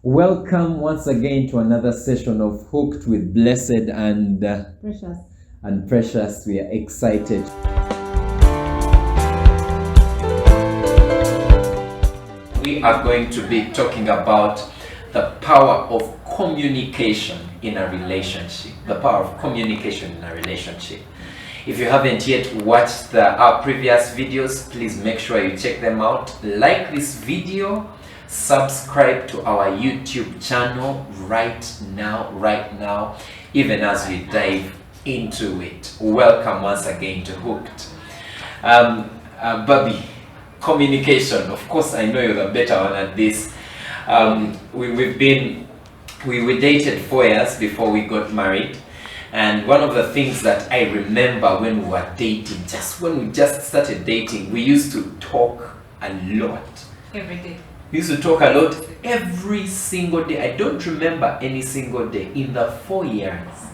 Welcome once again to another session of Hooked with Blessed and Precious. Precious. We are excited. We are going to be talking about the power of communication in a relationship. The power of communication in a relationship. If you haven't yet watched our previous videos, please make sure you check them out. Like this video, subscribe to our YouTube channel right now, even as we dive into it. Welcome once again to Hooked. Bobby, communication. Of course, I know you're the better one at this. We dated 4 years before we got married. And one of the things that I remember when we were dating, when we just started dating, we used to talk a lot. Every day. We used to talk a lot every single day. I don't remember any single day in the 4 years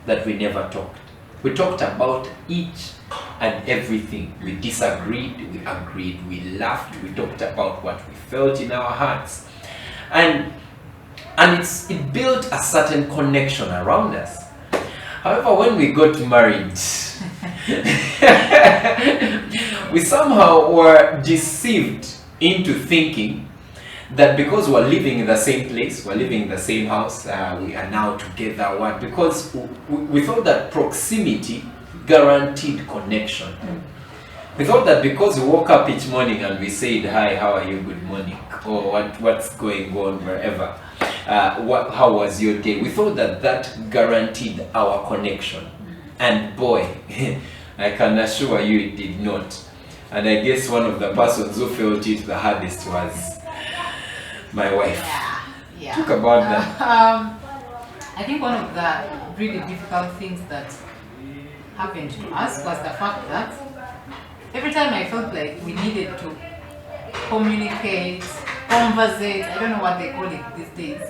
that we never talked. We talked about each and everything. We disagreed, we agreed, we laughed, we talked about what we felt in our hearts. And it built a certain connection around us. However, when we got married, we somehow were deceived into thinking that because we're living in the same place, we're living in the same house, we are now together. Because we thought that proximity guaranteed connection. We thought that because we woke up each morning and we said, "Hi, how are you? Good morning," or what's going on wherever. How was your day? We thought that guaranteed our connection. And boy, I can assure you it did not. And I guess one of the persons who felt it the hardest was my wife. Yeah. Talk about that. I think one of the really difficult things that happened to us was the fact that every time I felt like we needed to communicate, conversate, I don't know what they call it these days.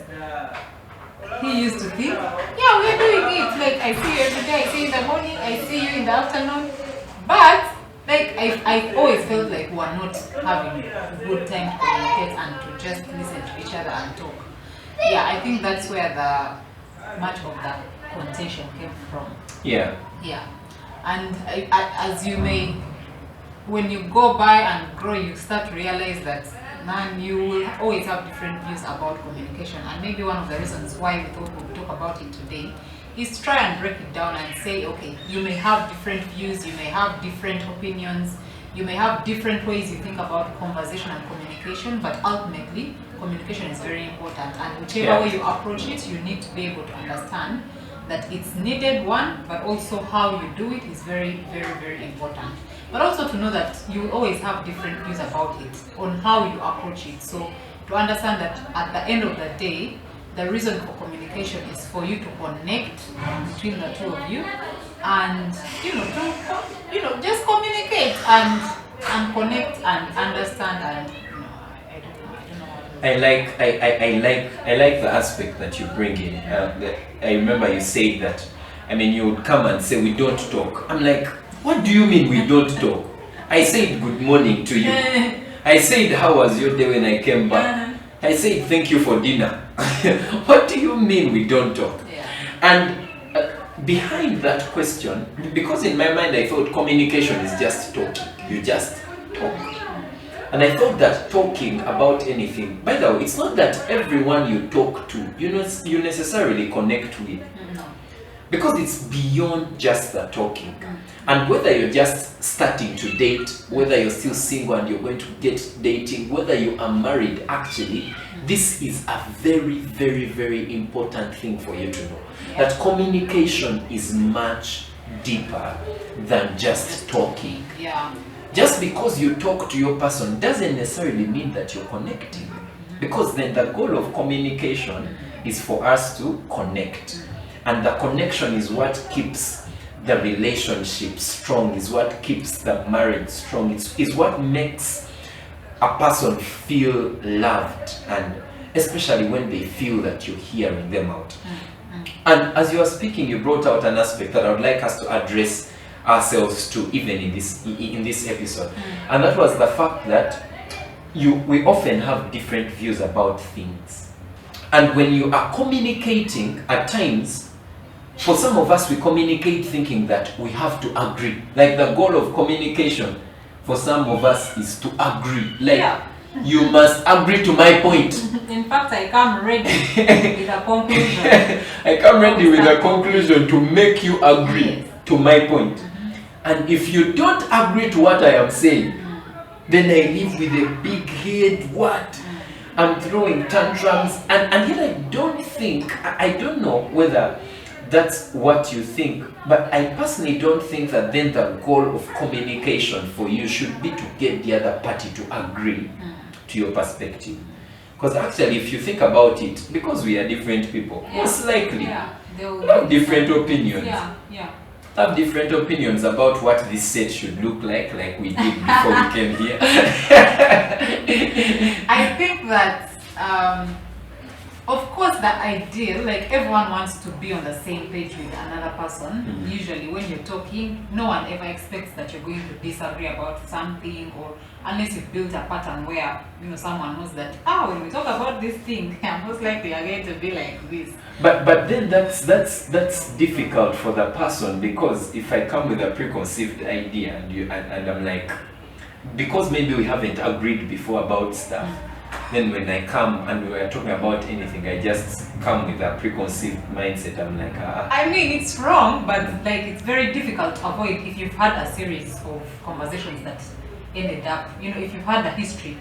He used to think, yeah, we're doing it. Like, I see you every day, I see you in the morning, I see you in the afternoon. But, like, I always felt like we are not having a good time to communicate and to just listen to each other and talk. Yeah, I think that's where much of the contention came from. Yeah. Yeah. And as you may, when you go by and grow, you start to realize that you will always have different views about communication. And maybe one of the reasons why we thought we would talk about it today is to try and break it down and say, okay, you may have different views, you may have different opinions, you may have different ways you think about conversation and communication, but ultimately, communication is very important. And whichever way you approach it, you need to be able to understand that it's needed, one, but also how you do it is very, very, very important. But also to know that you will always have different views about it, on how you approach it. So to understand that at the end of the day, the reason for communication is for you to connect between the two of you, and just communicate and connect and understand. And I don't know. I like the aspect that you bring in. I remember you said that. I mean, you would come and say we don't talk. I'm like, what do you mean we don't talk? I said good morning to you. I said how was your day when I came back. I said thank you for dinner. What do you mean we don't talk? Yeah. And behind that question, because in my mind I thought communication is just talking. You just talk. And I thought that talking about anything, by the way, it's not that everyone you talk to, you necessarily connect with. Because it's beyond just the talking. And whether you're just starting to date, whether you're still single and you're going to get dating, whether you are married, actually, this is a very, very, very important thing for you to know. That communication is much deeper than just talking. Yeah. Just because you talk to your person doesn't necessarily mean that you're connecting. Because then the goal of communication is for us to connect. And the connection is what keeps the relationship strong, is what keeps the marriage strong, is what makes a person feel loved, and especially when they feel that you're hearing them out. And as you are speaking, you brought out an aspect that I would like us to address ourselves to even in this episode. And that was the fact that we often have different views about things. And when you are communicating, at times, for some of us, we communicate thinking that we have to agree. Like the goal of communication for some of us is to agree. Like, you must agree to my point. In fact, I come ready with a conclusion. I come ready with a conclusion to make you agree to my point. And if you don't agree to what I am saying, then I live with a big head. What? I'm throwing tantrums. And yet I don't think, I don't know whether that's what you think, but I personally don't think that then the goal of communication for you should be to get the other party to agree to your perspective. Because actually, if you think about it, because we are different people, most likely we have different opinions. Have different opinions about what this set should look like we did before we came here. I think that of course the ideal, like everyone wants to be on the same page with another person. Usually when you're talking, no one ever expects that you're going to disagree about something, or unless you've built a pattern where someone knows that when we talk about this thing, most likely you're going to be like this. But then that's difficult for the person, because if I come with a preconceived idea and I'm like, because maybe we haven't agreed before about stuff, then when I come and we're talking about anything, I just come with a preconceived mindset. I'm like, I mean, it's wrong, but like it's very difficult to avoid if you've had a series of conversations that ended up, if you've had a history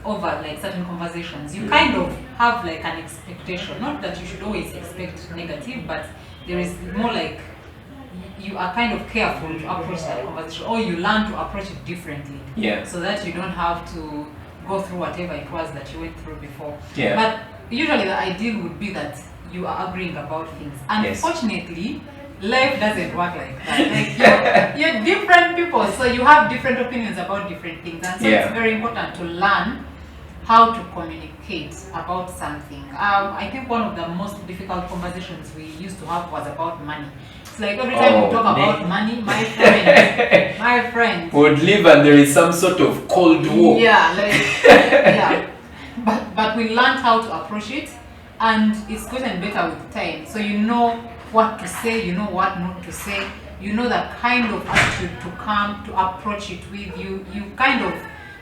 over like certain conversations, you kind of have like an expectation. Not that you should always expect negative, but there is more like you are kind of careful to approach that conversation, or you learn to approach it differently. So that you don't have to go through whatever it was that you went through before. But usually the ideal would be that you are agreeing about things. Unfortunately, life doesn't work like that. Like you're different people, so you have different opinions about different things. And so it's very important to learn how to communicate about something. I think one of the most difficult conversations we used to have was about money. Like every time we talk about money, my friend would leave and there is some sort of cold war. But we learned how to approach it, and it's gotten better with time. So you know what to say, you know what not to say, you know the kind of attitude to come to approach it with. You kind of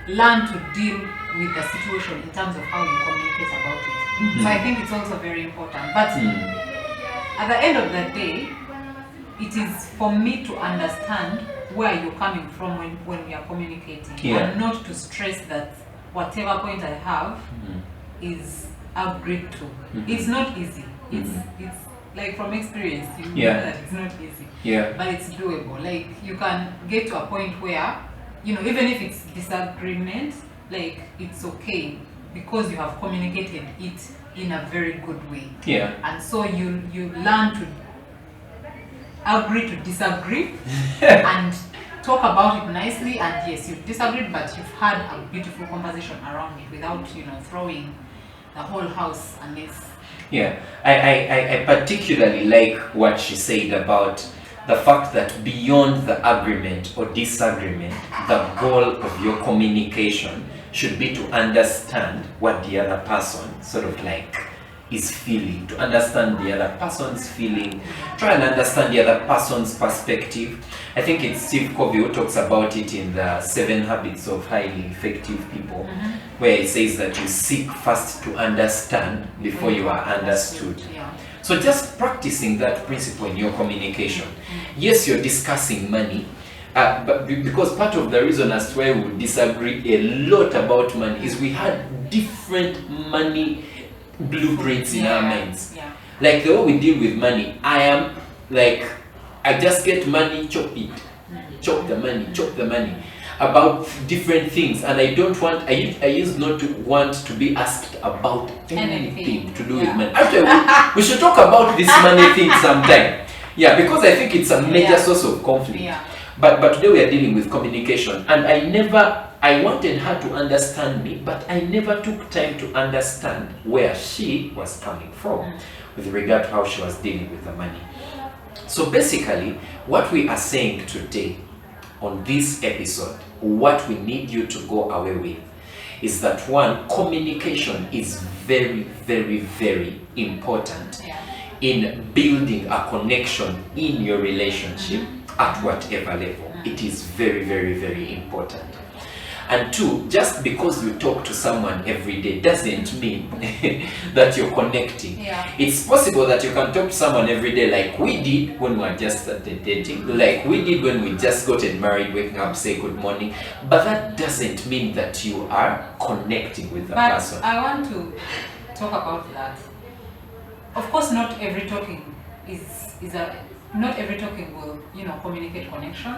learn to deal with the situation in terms of how you communicate about it. So I think it's also very important. But at the end of the day, it is for me to understand where you're coming from when we are communicating, and not to stress that whatever point I have is agreed to. It's not easy. It's like from experience, you know that it's not easy. But it's doable. Like you can get to a point where, even if it's disagreement, like it's okay because you have communicated it in a very good way. And so you learn to agree to disagree and talk about it nicely, and yes, you've disagreed, but you've had a beautiful conversation around it without throwing the whole house a mess. I particularly like what she said about the fact that beyond the agreement or disagreement, the goal of your communication should be to understand what the other person sort of like is feeling, to understand the other person's feeling, try and understand the other person's perspective. I think it's Steve Covey who talks about it in the 7 Habits of Highly Effective People, where he says that you seek first to understand before you are understood. So just practicing that principle in your communication. Yes, you're discussing money, but because part of the reason as to why we disagree a lot about money is we had different money blueprints in our minds. Like the way we deal with money, I just get money, chop it, chop the money about different things, and I used not to want to be asked about anything to do with money. Actually, we should talk about this money thing sometime. Because I think it's a major source of conflict. But today we are dealing with communication, and I wanted her to understand me, but I never took time to understand where she was coming from with regard to how she was dealing with the money. So basically, what we are saying today on this episode, what we need you to go away with, is that one, communication is very, very, very important in building a connection in your relationship at whatever level. It is very, very, very important. And two, just because you talk to someone every day doesn't mean that you're connecting. It's possible that you can talk to someone every day like we did when we were just started dating, like we did when we just gotten married, waking up, say good morning, but that doesn't mean that you are connecting with the person. I want to talk about that. Of course, not every talking not every talking will, communicate connection,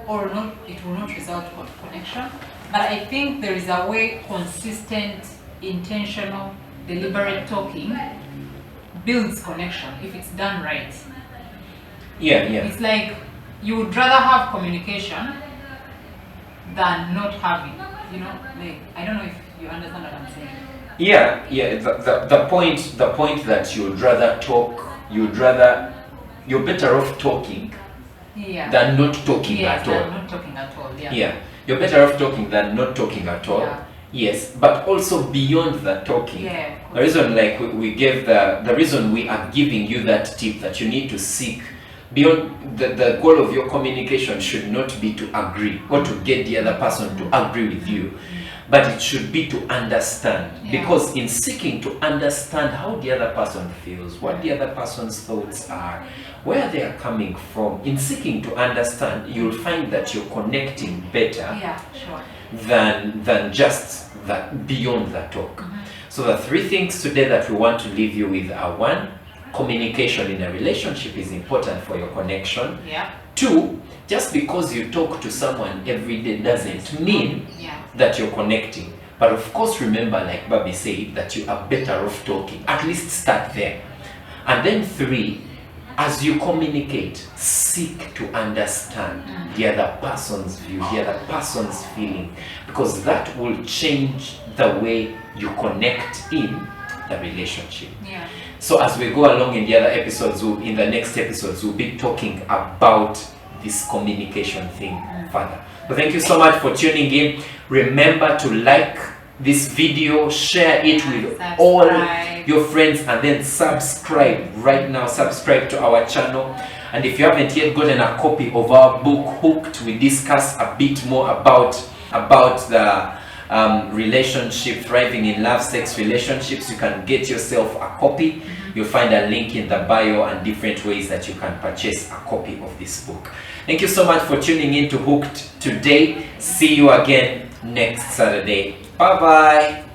or not. It will not result in connection. But I think there is a way consistent, intentional, deliberate talking builds connection if it's done right. Yeah. It's like you would rather have communication than not having. Like, I don't know if you understand what I'm saying. Yeah. The point that you'd rather talk, you're better off talking than not talking at all. Not talking at all. Yeah. You're better off talking than not talking at all. Yes, but also beyond the talking. The reason, like we gave the reason we are giving you that tip that you need to seek beyond the goal of your communication should not be to agree or to get the other person to agree with you, but it should be to understand. Because in seeking to understand how the other person feels, what the other person's thoughts are, where they are coming from, in seeking to understand, you'll find that you're connecting better than just that beyond the talk. So the three things today that we want to leave you with are: one, communication in a relationship is important for your connection. Two, just because you talk to someone every day doesn't mean that you're connecting. But of course, remember, like Bobby said, that you are better off talking. At least start there. And then three, as you communicate, seek to understand the other person's view, the other person's feeling, because that will change the way you connect in the relationship. So as we go along in the other episodes, in the next episodes, we'll be talking about this communication thing further. So thank you so much for tuning in. Remember to like this video, share it with all your friends, and then subscribe right now. Subscribe to our channel. And if you haven't yet gotten a copy of our book Hooked, we discuss a bit more about the relationship, thriving in love, sex relationships. You can get yourself a copy. You'll find a link in the bio and different ways that you can purchase a copy of this book. Thank you so much for tuning in to Hooked today. See you again next Saturday. Bye bye.